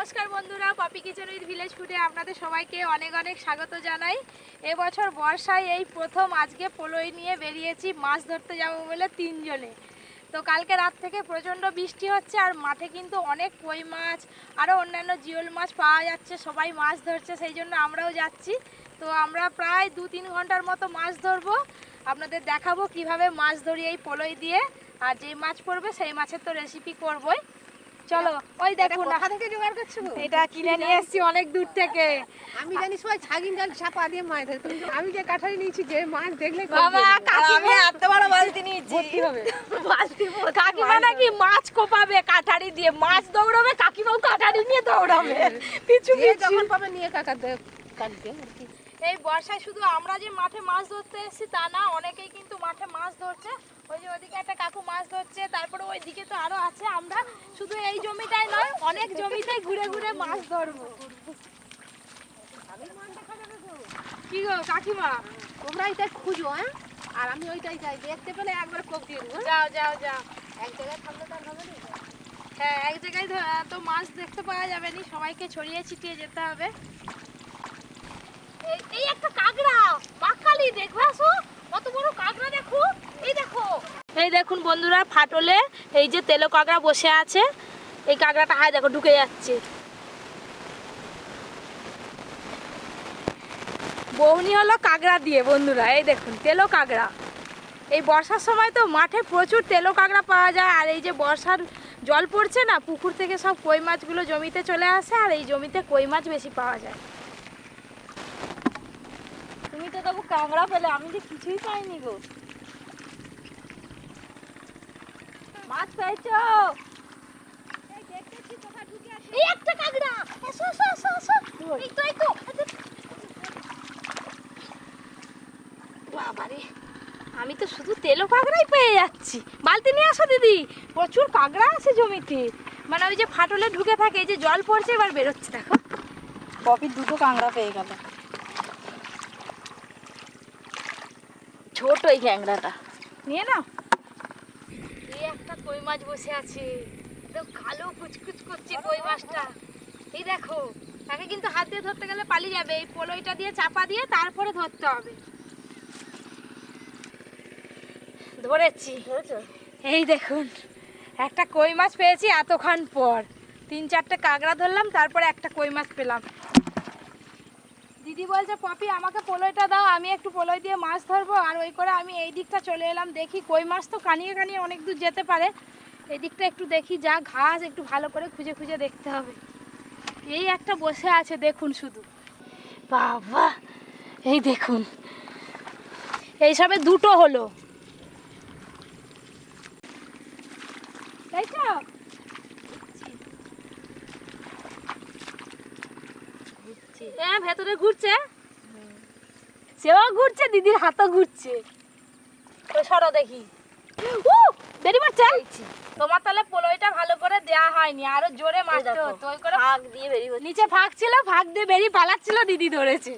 নমস্কার বন্ধুরা, poppy Kitchen with village ফুডে আপনাদের সবাইকে অনেক অনেক স্বাগত জানাই। এবছর বর্ষায় এই প্রথম আজকে পোলই নিয়ে বেরিয়েছি মাছ ধরতে যাবো বলে তিনজনে। তো কালকে রাত থেকে প্রচণ্ড বৃষ্টি হচ্ছে আর মাঠে কিন্তু অনেক কই মাছ আরও অন্যান্য জিওল মাছ পাওয়া যাচ্ছে, সবাই মাছ ধরছে, সেই জন্য আমরাও যাচ্ছি। তো আমরা প্রায় 2-3 ঘন্টার মতো মাছ ধরবো, আপনাদের দেখাবো কিভাবে মাছ ধরি এই পোলই দিয়ে। আর যে মাছ পড়বে সেই মাছের তো রেসিপি করবোই। চলো, ওই দেখুন কোথা থেকে জোগাড় করছো? এটা কিনে নিয়ে এসেছি অনেক দূর থেকে। আমি জানি সবাই ছাগিন জাল ছাপা দিয়ে মাছ ধরে, কিন্তু আমি যে কাঠারি নিয়েছি যে মাছ দেখলে বাবা আমি এত বড় বালতি নিয়েছি ভর্তি হবে। কাকিমা নাকি মাছ কোপাবে কাঠারি দিয়ে, মাছ দৌড়াবে, কাকিমাও কাঠারি নিয়ে দৌড়াবে পিছু যে পিছু। যখন পাবে নিয়ে কাটবে আর কি। এই বর্ষায় শুধু আমরা যে মাঠে মাছ ধরতে এসেছি তা না, অনেকেই কিন্তু মাঠে মাছ ধরছে। ওই যে ওইদিকে একটা কাকু মাছ ধরছে, তারপরে ওইদিকে তো আরো আছে। আমরা শুধু এই জমিটাই নয়, অনেক জমিতেই ঘুরে ঘুরে মাছ ধরবো। কি গো কাকিমা, তোমরা এটাই খুঁজো, হ্যাঁ, আর আমি ওইটাই যাই, দেখতে পেলে একবার কোপ দিয়ে দেবো। যাও যাও যাও। এক জায়গায় থাকলে তার হবে না। হ্যাঁ, এক জায়গায় তো মাছ দেখতে পাওয়া যাবে না, সবাইকে ছড়িয়ে ছিটিয়ে যেতে হবে। এই একটা কাঁকড়া, বাকালি দেখবে, আসো কত বড় কাঁকড়া, দেখো এই দেখো। এই দেখুন বন্ধুরা, ফাটলে এই যে তেলো কাঁকড়া বসে আছে। এই কাঁকড়াটা হায় দেখো ঢুকে যাচ্ছে। বউনি হলো কাঁকড়া দিয়ে বন্ধুরা, এই দেখুন তেলো কাঁকড়া। এই বর্ষার সময় তো মাঠে প্রচুর তেলো কাঁকড়া পাওয়া যায়। আর এই যে বর্ষার জল পড়ছে না, পুকুর থেকে সব কই মাছগুলো জমিতে চলে আসে, আর এই জমিতে কই মাছ বেশি পাওয়া যায়। তুমি তো তবু কাঁকড়া পেলে, আমি যে কিছুই পাইনি গো। মাছ পেয়েছো? এই একটা কাঁকড়া, এসো এসো এসো এসো। এই তো এই তো। বাবারে, আমি তো শুধু তেলো কাঁকড়াই পেয়ে যাচ্ছি। বালতি নিয়ে আসো দিদি, প্রচুর কাঁকড়া আছে জমিতে। মানে ওই যে ফাটলে ঢুকে থাকে, এই যে জল পড়ছে এবার বেরোচ্ছে, দেখো। পপি দুটো কাঁকড়া পেয়ে গেল। ছোট এই ক্যাংড়াটা নিয়ে নাও। এই একটা কই মাছ বসে আছে, তো কালো কুচকুচ করছে কই মাছটা। এই দেখো, তাকে কিন্তু হাত দিয়ে ধরতে গেলে পালিয়ে যাবে। এই পোলইটা দিয়ে চাপা দিয়ে তারপরে ধরতে হবে। ধরেছি। এই দেখুন, একটা কই মাছ পেয়েছি এতক্ষণ পর। 3-4টে কাঁকড়া ধরলাম, তারপরে একটা কই মাছ পেলাম। দিদি বলছে পপি আমাকে পোলইটা দাও, আমি একটু পোলই দিয়ে মাছ ধরবো। আর ওই করে আমি এই দিকটা চলে এলাম, দেখি কই মাছ তো কানিয়ে কানিয়ে অনেক দূর যেতে পারে। এই দিকটা একটু দেখি, যা ঘাস একটু ভালো করে খুঁজে খুঁজে দেখতে হবে। এই একটা বসে আছে দেখুন শুধু, বাবা এই দেখুন, এইসবে দুটো হলো, তাই তো। হ্যাঁ, ভেতরে ঘুরছে, সেও ঘুরছে, দিদির হাতও ঘুরছে। তো সরো দেখি। বেরি মারছে। তোমার তাহলে পোলইটা ভালো করে দেয়া হয়নি, আরো জোরে মারতে হতো। ওই করে ফাঁক দিয়ে বেরিয়ে নিচে ফাঁক ছিল, ফাঁক দিয়ে বেরিয়ে পালাচ্ছিল, দিদি ধরেছে।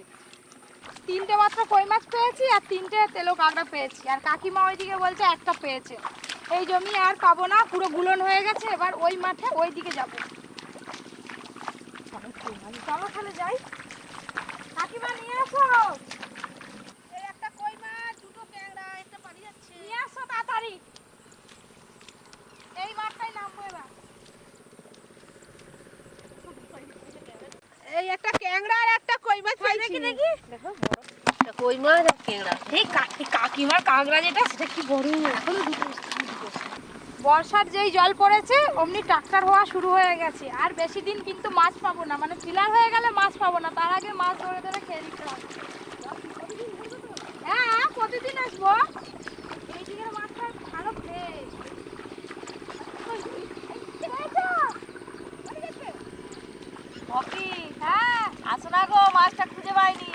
3টে মাত্র কই মাছ পেয়েছি আর 3টে তেলো কাঁকড়া পেয়েছি। আর কাকিমা ওইদিকে বলছে একটা পেয়েছে। এই জমি আর পাবো না, পুরো গুলন হয়ে গেছে। এবার ওই মাঠে ওই দিকে যাবো। চলো তাহলে যাই। কাকিমা নিয়ে আসো। এই একটা কই মাছ, দুটো ক্যাংড়া, একটা পালিয়ে যাচ্ছে। নিয়ে আসো তাড়াতাড়ি। এই মাঠটাই নামবো এবার। এই একটা ক্যাংড়া আর একটা কই মাছ পেয়েছি। দেখি দেখি। দেখো বড় একটা কই মাছ আর ক্যাংড়া। এই কাকিমার কাঁকড়া যেটা, সেটা কি বড়, এখনো দুটো। বর্ষার যেই জল পড়েছে অমনি ট্রাক্টর হওয়া শুরু হয়ে গেছে। আর বেশি দিন কিন্তু মাছ পাবো না, মানে ফিলার হয়ে গেলে মাছ পাবো না, তার আগে মাছ ধরে ধরে খেয়ে নিতে হবে। হ্যাঁ, প্রতিদিন আসবো। এই দিকের মাছটা ভালো ফ্রেশ। পপি, হ্যাঁ, আসো না গো, মাছটা খুঁজে পাইনি।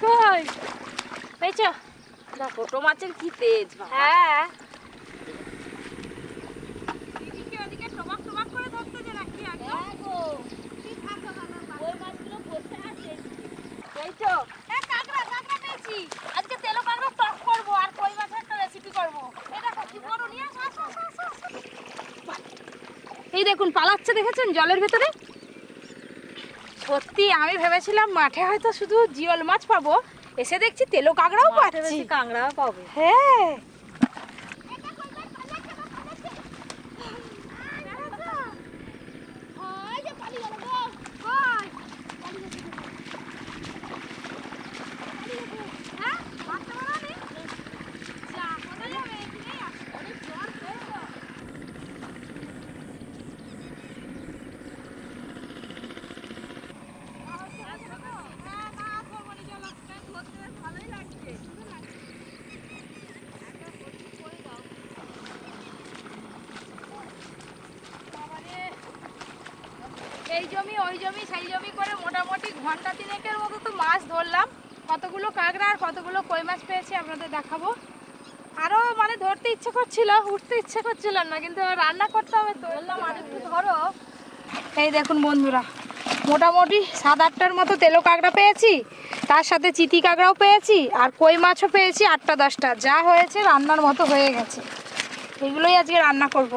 কই পেয়েছো? না, ছোট মাছের কি তেজ। হ্যাঁ, দিদিকে ওদিকে টমাক টমাক করে ধরতে যে নাকি আগে। হ্যাঁ গো, ওই মাছগুলো বসে আছে। পেয়েছো? হ্যাঁ, কাঁকড়া কাঁকড়া পেয়েছি। আজকে তেলো কাঁকড়া টক করবো আর কই মাছের একটা রেসিপি করবো। এই দেখো কি বড়, নিয়ে আসো আসো আসো আসো। এই দেখুন পালাচ্ছে যাচ্ছে দেখেছেন জলের ভেতরে। সত্যি আমি ভেবেছিলাম মাঠে হয়তো শুধু জিওল মাছ পাবো, এসে দেখছি তেলো কাঁকড়াও পাচ্ছি। কাঁকড়াও পাবে। হ্যাঁ এই জমি ওই জমি সেই জমি করে মোটামুটি ঘন্টা তিনেকের মতো তো মাছ ধরলাম। কতগুলো কাঁকড়া আর কতগুলো কই মাছ পেয়েছি আপনাদের দেখাবো। আরও মানে ধরতে ইচ্ছে করছিল, উঠতে ইচ্ছে করছিল না, কিন্তু রান্না করতে হবে তো বললাম আর একটু ধরো। এই দেখুন বন্ধুরা, মোটামুটি 7-8টার মতো তেলো কাঁকড়া পেয়েছি, তার সাথে চিতি কাঁকড়াও পেয়েছি, আর কই মাছও পেয়েছি 8টা-10টা। যা হয়েছে রান্নার মতো হয়ে গেছে, এগুলোই আজকে রান্না করব।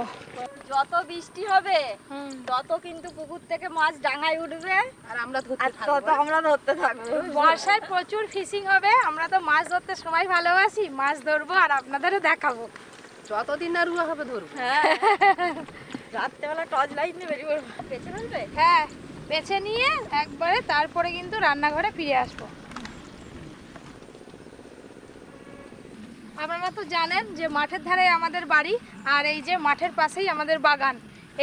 যত বৃষ্টি হবে তত কিন্তু পুকুর থেকে মাছ ডাঙায় উঠবে, আর আমরা তত আমরা ধরতে থাকবো। বর্ষায় প্রচুর ফিশিং হবে, আমরা তো মাছ ধরতে সবাই ভালোবাসি, মাছ ধরবো আর আপনাদেরও দেখাবো। যতদিন না রুয়া হবে ধরবো। হ্যাঁ, রাত্রেবেলা টর্চ লাইট নিয়ে বেরিয়ে পড়বো, বেছে ফেলবে। হ্যাঁ, বেছে নিয়ে একবারে তারপরে কিন্তু রান্নাঘরে ফিরে আসবো। আপনারা তো জানেন যে মাঠের ধারে আমাদের বাড়ি, আর এই যে মাঠের পাশেই আমাদের বাগান।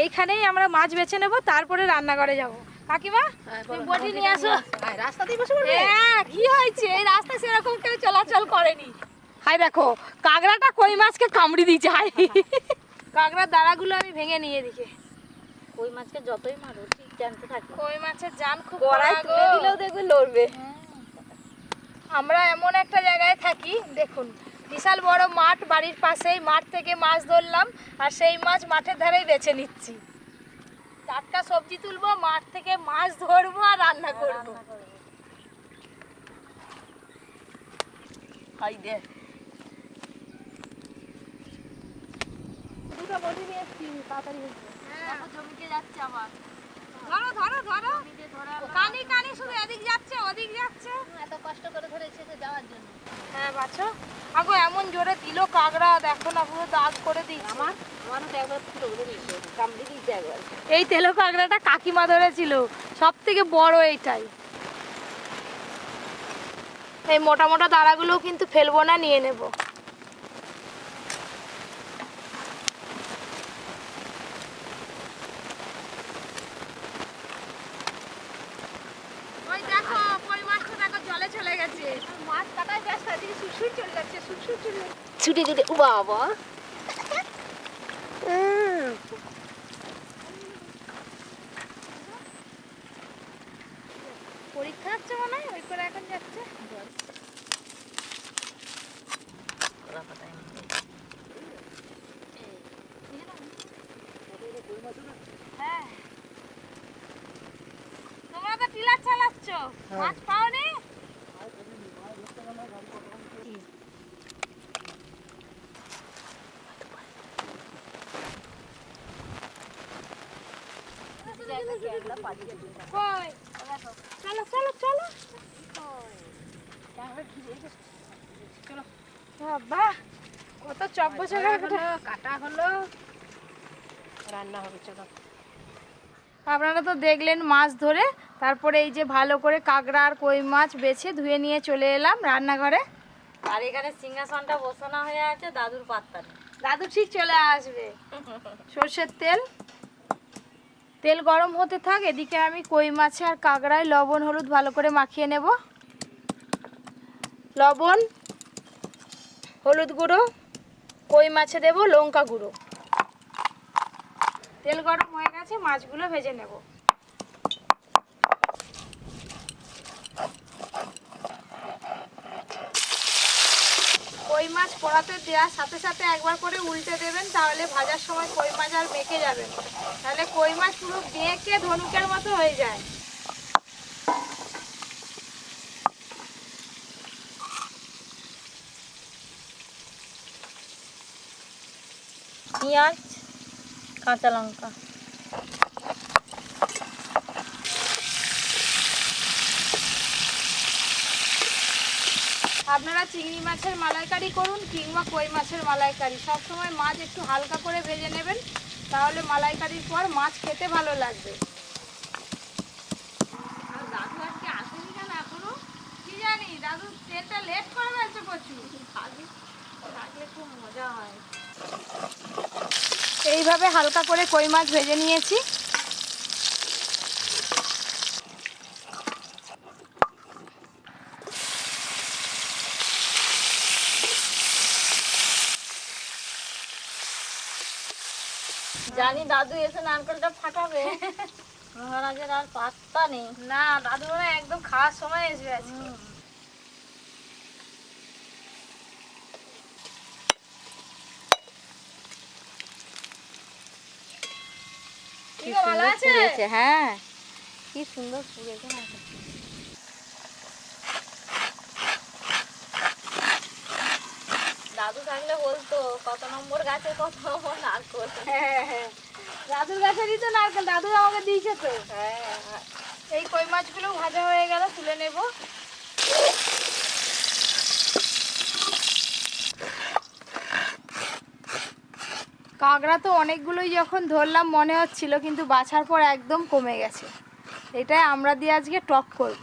এইখানেই আমরা মাছ বেছে নেব, তারপরে রান্নাঘরে যাব। কাকিমা তুমি বটি নিয়ে আসো। রাস্তাতেই বসে পড়বে। হ্যাঁ, কি হয়েছে, এই রাস্তায় সেরকম কেউ চলাচল করেনি। হাই দেখো, কাঁকড়াটা কই মাছকে কামড়ি দিয়েছে। হাই, কাঁকড়ার দাঁড়াগুলো আমি ভেঙে নিয়ে দিকে। কই মাছকে যতই মারো ঠিক জানতে থাকি, কই মাছের জান খুব কড়াই কড়া তুলে গো। দিলেও দেখবে লড়বে। আমরা এমন একটা জায়গায় থাকি, দেখুন বিশাল বড় মাঠ বাড়ির পাশেই, মাঠ থেকে মাছ ধরলাম আর সেই মাছ মাঠের ধারেই বেছে নিচ্ছি। টাটকা সবজি তুলবো, মাঠ থেকে মাছ ধরবো আর রান্না করবো। হাই দে, দুটো বটি নিয়ে এসছি, তাড়াতাড়ি হয়েছে। দেখো জমিতে যাচ্ছে আবার। ধরো ধরো ধরো, জমিতে ধরা কানি কানি শুধু এদিক যাচ্ছে ওদিক যাচ্ছে। এত কষ্ট করে ধরেছে তো যাওয়ার জন্য। হ্যাঁ বাছো, আগো এমন জোরে দিল কাঁকড়া, দেখো না পুরো দাগ করে দিচ্ছে। আমারও তো একবার পুরো উড়ে দিয়েছে, কামড়ে দিয়েছে একবার। এই তেলো কাঁকড়াটা কাকিমা ধরেছিল, সব থেকে বড় এইটাই। এই মোটা মোটা দাঁড়াগুলো কিন্তু ফেলবো না, নিয়ে নেব। ওই দেখো কই মাছটা দেখো জলে চলে গেছে। মাছ কাটায় ব্যস্ত, এদিকে সুরসুর চলে যাচ্ছে, সুরসুর চলে যাচ্ছে। ছুটে ছুটে ও বাবা, পরীক্ষা হচ্ছে মনে হয়, ওই করে এখন যাচ্ছে। হ্যাঁ, তোমরা তো টিলার চালাচ্ছ, মাছ পাওনি? কই? চলো চলো চলো চলো। বাবা, কত চব্বচড়া কাটা হলো, রান্না হবে। চলো, আপনারা তো দেখলেন মাছ ধরে, তারপরে এই যে ভালো করে কাঁকড়া আর কই মাছ বেছে ধুয়ে নিয়ে চলে এলাম রান্নাঘরে। আর এখানে সিংহাসনটা বসানো হয়ে আছে দাদুর পাত্তা নেই। দাদু ঠিক চলে আসবে। সর্ষের তেল, তেল গরম হতে থাক, এদিকে আমি কই মাছে আর কাঁকড়ায় লবণ হলুদ ভালো করে মাখিয়ে নেব। লবণ, হলুদ গুঁড়ো, কই মাছে দেব লঙ্কা গুঁড়ো। তেল গরম হয়ে গেছে, মাছগুলো ভেজে নেব। কই মাছ কড়াতে দেওয়ার সাথে সাথে একবার করে উল্টে দেবেন, তাহলে ভাজার সময় কই মাছ আর বেঁকে যাবে না। তাহলে কই মাছ পুরো বেঁকে ধনুকের মতো হয়ে যায়। পেঁয়াজ, কাঁচা লঙ্কা, আপনারা চিংড়ি মাছের মালাইকারি করুন কিংবা কই মাছের মালাইকারি, সবসময় মাছ একটু হালকা করে ভেজে নেবেন, তাহলে মালাইকারির পর মাছ খেতে ভালো লাগবে। আর দাদু আজকে আসেনি কেন এখনো? কি জানি, দাদু ট্রেনটা লেট করে ফেলছে প্রচুর। থাকলে খুব মজা হয়। এইভাবে হালকা করে কই মাছ ভেজে নিয়েছি। জানি দাদু এসে নারকেলটা ফাটাবে, মহারাজের আর পাত্তা নেই। না, দাদু মনে হয় একদম খাওয়ার সময় এসে আজকে। কি সুন্দর পুড়েছে, হ্যাঁ কি সুন্দর পুড়েছে না। দাদু থাকলে বলতো কত নম্বর গাছে কত নম্বর নারকেল। হ্যাঁ, দাদুর গাছেরই তো নারকেল, দাদু আমাকে দিয়েছে তো। হ্যাঁ, এই কই মাছগুলো ভাজা হয়ে গেল, তুলে নেব। কাঁকড়া তো অনেকগুলোই যখন ধরলাম মনে হচ্ছিল, কিন্তু বাছার পর একদম কমে গেছে। এটাই আমরা দিয়ে আজকে টক করব।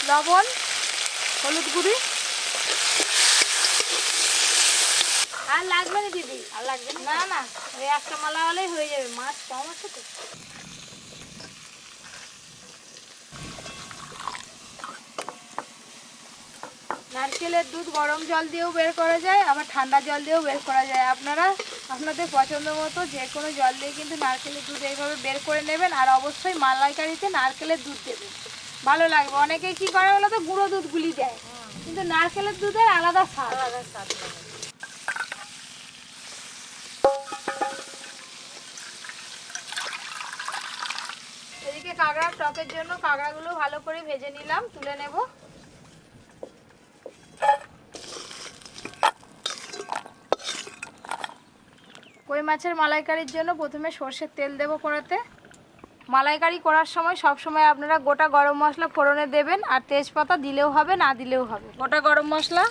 লবণ, হলুদ গুঁড়ি। আর লাগবে না দিদি? আর লাগবে না না, ওই একটা মালা হলেই হয়ে যাবে, মাছ কম আছে তো। নারকেলের দুধ গরম জল দিয়েও বের করা যায়, আবার ঠান্ডা জল দিয়েও বের করা যায়। আপনারা আপনাদের পছন্দ মতো যে কোনো জল দিয়ে কিন্তু নারকেলের দুধ এইভাবে বের করে নেবেন। আর অবশ্যই মালাইকারিতে নারকেলের দুধ দেবেন, ভালো লাগবে। অনেকে কি করে বলো তো, গুঁড়ো দুধ গুলি দেয়, কিন্তু নারকেলের দুধের আলাদা স্বাদ। আলাদা স্বাদ লাগে। এদিকে কাঁকড়ার টকের জন্য কাঁকড়াগুলো ভালো করে ভেজে নিলাম, তুলে নেব। কই মাছের মালাইকারির জন্য প্রথমে সর্ষের তেল দেব কড়াতে। মালাইকারি করার সময় সব সময় আপনারা গোটা গরম মশলা ফোড়নে দেবেন, আর তেজপাতা দিলেও হবে, না দিলেও হবে। গোটা গরম মশলা,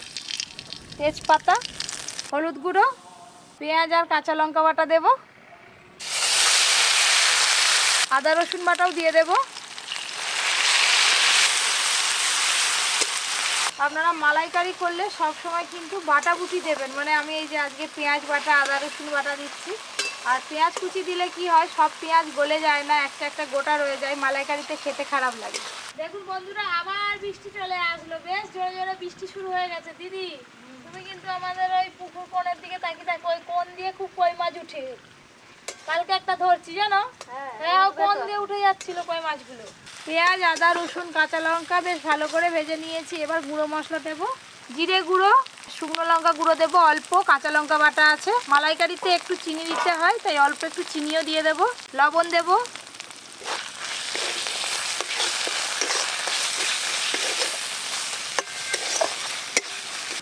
তেজপাতা, হলুদ গুঁড়ো, পেঁয়াজ আর কাঁচা লঙ্কা বাটা দেব, আদা রসুন বাটাও দিয়ে দেব। আপনারা মালাইকারি করলে সব সময় কিন্তু বাটা বুটি দেবেন, মানে আমি এই যে আজকে পেঁয়াজ বাটা আদা রসুন বাটা দিচ্ছি। আর পেঁয়াজ কুচি দিলে কি হয়, সব পেঁয়াজ গলে যায় না, একটা একটা গোটা রয়ে যায়, মালাইকারিতে খেতে খারাপ লাগে। দেখুন বন্ধুরা, আবার বৃষ্টি চলে আসলো, বেশ জোরে জোরে বৃষ্টি শুরু হয়ে গেছে। দিদি তুমি কিন্তু আমাদের ওই পুকুর কোণের দিকে তাকিয়ে থাকো, ওই কোণ দিয়ে খুব কই মাছ উঠে। কালকে একটা ধরছি জানো, হ্যাঁ কোণ দিয়ে উঠে যাচ্ছিল কই মাছগুলো। পেঁয়াজ আদা রসুন কাঁচা লঙ্কা বেশ ভালো করে ভেজে নিয়েছি। এবার গুঁড়ো মশলা দেবো, জিরে গুঁড়ো, শুকনো লঙ্কা গুঁড়ো দেবো অল্প, কাঁচা লঙ্কা বাটা আছে। মালাইকারিতে একটু চিনি দিতে হয়, তাই অল্প একটু চিনিও দিয়ে দেবো। লবণ দেবো,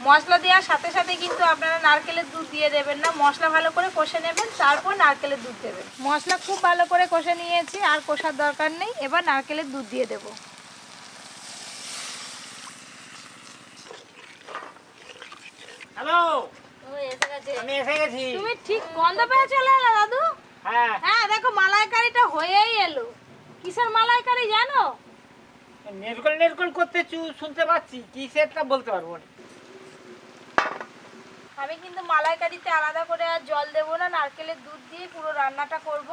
মশলা দেওয়ার সাথে সাথে কিন্তু আপনারা নারকেলের দুধ দিয়ে দেবেন না, মশলা ভালো করে কষে নেবেন, তারপর নারকেলের দুধ দেবেন। মশলা খুব ভালো করে কষে নিয়েছি, আর কষার দরকার নেই। এবার নারকেলের দুধ দিয়ে দেবো। হ্যালো, ও এসে গেছে। আমি এসে গেছি। তুমি ঠিক গন্ধ পেয়ে চলে এলো দাদু। হ্যাঁ, হ্যাঁ দেখো মালাইকারিটা হয়েই এলো। কিসের মালাইকারি জানো? নেরকল নেরকল করতে শুনতে পাচ্ছি, কি সেটা বলতে পারবো না। আমি কিন্তু মালাইকারিতে আলাদা করে আর জল দেবো না, নারকেলের দুধ দিয়ে পুরো রান্নাটা করব।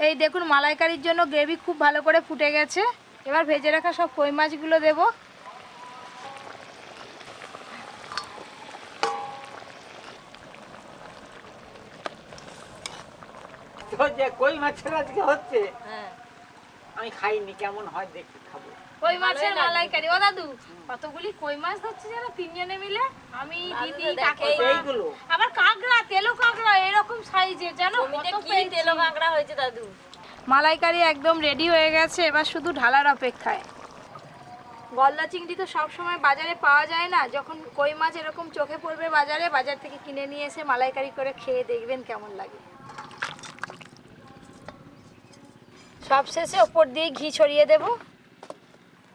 এই দেখুন মালাইকারির জন্য গ্রেভি খুব ভালো করে ফুটে গেছে। এবার ভেজে রাখা সব কই মাছগুলো দেবো। তো যে কই মাছের আজকে হচ্ছে, হ্যাঁ আমি খাইনি, কেমন হয় দেখতে খাবো। কই মাছের মালাইকারি। ও দাদু কতগুলি কই মাছ ধরছি জানো, তিনজনে মিলে, আমি দিদি কাকিমা, এইগুলো আবার কাঁকড়া, তেলো কাঁকড়া এরকম সাইজের জানো। জমিতে কি তেলো কাঁকড়া হয়েছে দাদু। মালাইকারি একদম রেডি হয়ে গেছে, এবার শুধু ঢালার অপেক্ষায়। গলদা চিংড়ি তো সব সময় বাজারে পাওয়া যায় না, যখন কই মাছ এরকম চোখে পড়বে বাজারে, বাজার থেকে কিনে নিয়ে এসে মালাইকারি করে খেয়ে দেখবেন কেমন লাগে। সব শেষে ওপর দিয়ে ঘি ছড়িয়ে দেব।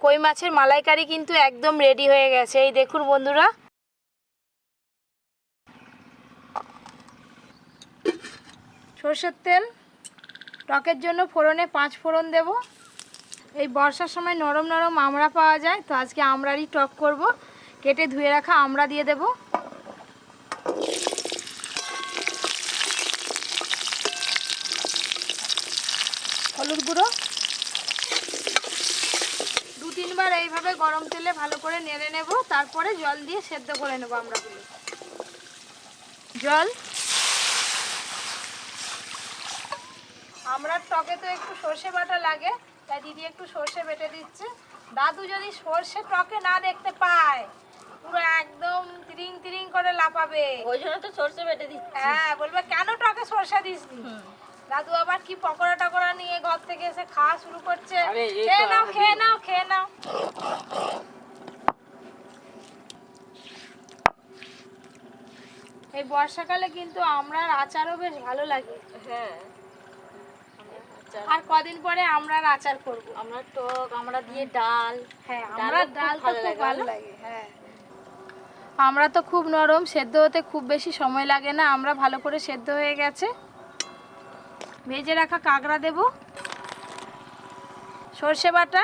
কই মাছের মালাইকারি কিন্তু একদম রেডি হয়ে গেছে। এই দেখুন বন্ধুরা, সরষের তেল, টকের জন্য ফোড়নে 5 ফোড়ন দেব। এই বর্ষার সময় নরম নরম আমড়া পাওয়া যায়, তো আজকে আমড়ারই টক করব। কেটে ধুয়ে রাখা আমড়া দিয়ে দেব। হলুদ গুঁড়ো, 2-3 বার এইভাবে গরম তেলে ভালো করে নেড়ে নেব, তারপরে জল দিয়ে সেদ্ধ করে নেব আমড়াগুলো। জল, আমড়ার টকে তো একটু সর্ষে বাটা লাগে, তাই দিদি একটু সর্ষে বেটে দিচ্ছে। দাদু যদি সর্ষে টকে না দেখতে পায় পুরো একদম তিরিং তিরিং করে লাফাবে। ওই জন্য তো সর্ষে বেটে দিচ্ছি। হ্যাঁ, বলবে কেন টকে সর্ষে দিসনি। দাদু আবার কি পকোড়া টকোড়া নিয়ে ঘর থেকে এসে খাওয়া শুরু করছে। খেয়ে নাও খেয়ে নাও খেয়ে নাও। এই বর্ষাকালে কিন্তু আমড়ার আচারও বেশ ভালো লাগে। হ্যাঁ, আর কদিন পরে আমড়ার আচার করব। আমরা টক, আমরা দিয়ে ডাল। হ্যাঁ, আমড়ার ডাল তো খুব ভালো লাগে। হ্যাঁ, আমড়া তো খুব নরম, সেদ্ধ হতে খুব বেশি সময় লাগে না। আমরা ভালো করে সেদ্ধ হয়ে গেছে। ভেজে রাখা কাঁকড়া দেব, সর্ষে বাটা,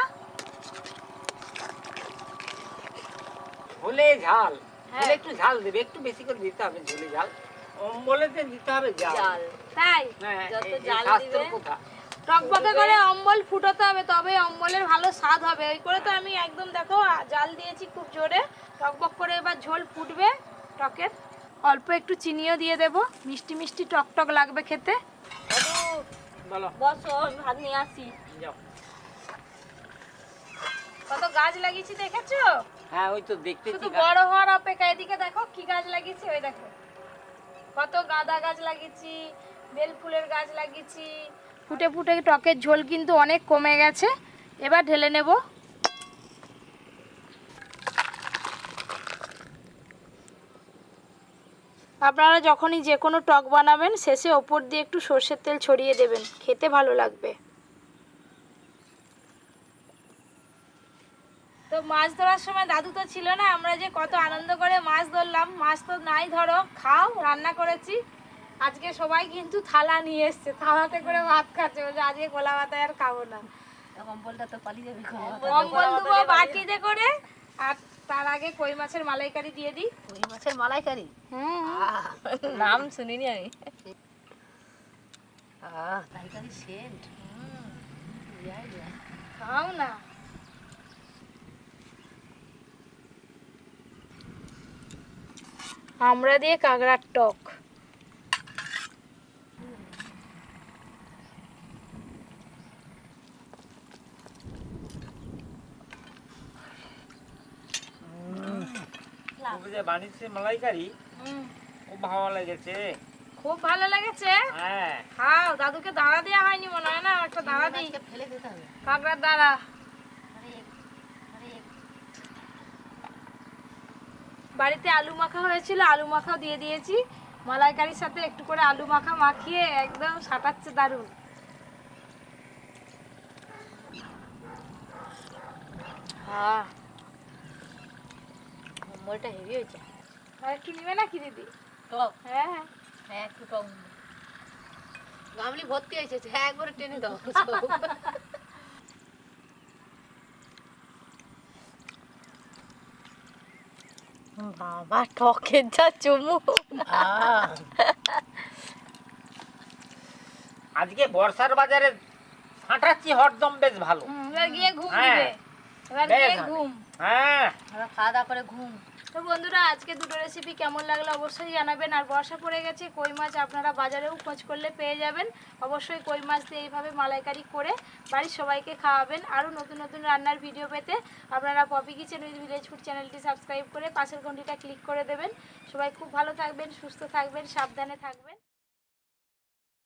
হলে ঝাল, হলে একটু ঝাল দেবে, একটু বেশি করে দিতে হবে ঝোলে ঝাল। অম্বলেতে দিতে হবে ঝাল। তাই হ্যাঁ, যত এই ঝাল শাস্ত্র দিবে, কথা। টকবকে করে অম্বল ফুটাতে হবে, তবে অম্বলের ভালো স্বাদ হবে। ওই করে তো আমি একদম দেখো জাল দিয়েছি খুব জোরে। টকবক করে এবার ঝোল ফুটবে টকের। অল্প একটু চিনিও দিয়ে দেব, মিষ্টি মিষ্টি টক টক লাগবে খেতে। বলো, বসো আমি ভাত নিয়ে আসি। যাও। কত গাছ লাগিয়েছি দেখেছো? হ্যাঁ, ওই তো দেখতেছি। শুধু বড় হওয়ার অপেক্ষা। এদিকে দেখো কি গাছ লাগিয়েছি, ওই দেখো কত গাঁদা গাছ লাগিয়েছি, বেল ফুলের গাছ লাগিয়েছি। ফুটে ফুটে টকের ঝোল কিন্তু অনেক কমে গেছে। এবার ঢেলে নেব। আপনারা যখনই যে কোনো টক বানাবেন শেষে ওপর দিয়ে একটু সর্ষের তেল ছড়িয়ে দেবেন, খেতে ভালো লাগবে। তো মাছ ধরার সময় দাদু তো ছিল না, আমরা যে কত আনন্দ করে মাছ ধরলাম। মাছ তো নাই, ধরো খাও, রান্না করেছি। আজকে সবাই কিন্তু থালা নিয়ে এসছে, থালাতে করে ভাত খাচ্ছে। বলছে আজকে খোলা ভাতায় আর খাবো না। কম্বলটা তো পালিয়ে যাবে। কম্বল দেবো বাটিতে করে। আর তার আগে কই মাছের মালাইকারি দিয়ে দিই। কই মাছের মালাইকারি, হুম, নাম শুনিনি আমি। মালাইকারি সেন্ট, খাও না। আমরা দিয়ে কাঁকড়ার টক। বানিয়েছে মালাইকারি, খুব ভালো লেগেছে। খুব ভালো লেগেছে। হ্যাঁ, খাও, দাদুকে দাঁড়া দেওয়া হয়নি মনে হয় না, একটা দাঁড়া দিই। ফেলে দিতে হবে। কাঁকড়ার দাঁড়া। বাড়িতে আলু মাখা হয়েছিল, আলু মাখাও দিয়ে দিয়েছি। মালাইকারির সাথে একটু করে আলু মাখা মাখিয়ে একদম সাটাচ্ছে দারুণ। হ্যাঁ, কম্বলটা হেভি হয়েছে। আর একটু নিবে না কি দিদি? টক, হ্যাঁ, হ্যাঁ একটু টক। গামলি ভর্তি হয়েছে, হ্যাঁ একবারে টেনে দাও। বাবা টকের যা চুমুক। আজকে বর্ষার বাজারে ফাটাচ্ছি হরদম, বেশ ভালো। এবার গিয়ে ঘুম হ্যাঁ, দিবে। এবার বেশ গিয়ে ভালো। ঘুম। হ্যাঁ, খাওয়া দাওয়া করে ঘুম। তো বন্ধুরা, আজকে দুটো রেসিপি কেমন লাগলো অবশ্যই জানাবেন। আর বর্ষা পড়ে গেছে, কই মাছ আপনারা বাজারেও খোঁজ করলে পেয়ে যাবেন। অবশ্যই কই মাছ দিয়ে এইভাবে মালাইকারি করে বাড়ির সবাইকে খাওয়াবেন। আরও নতুন নতুন রান্নার ভিডিও পেতে আপনারা Poppy Kitchen with Village Food চ্যানেলটি সাবস্ক্রাইব করে পাশের ঘন্টিটা ক্লিক করে দেবেন। সবাই খুব ভালো থাকবেন, সুস্থ থাকবেন, সাবধানে থাকবেন।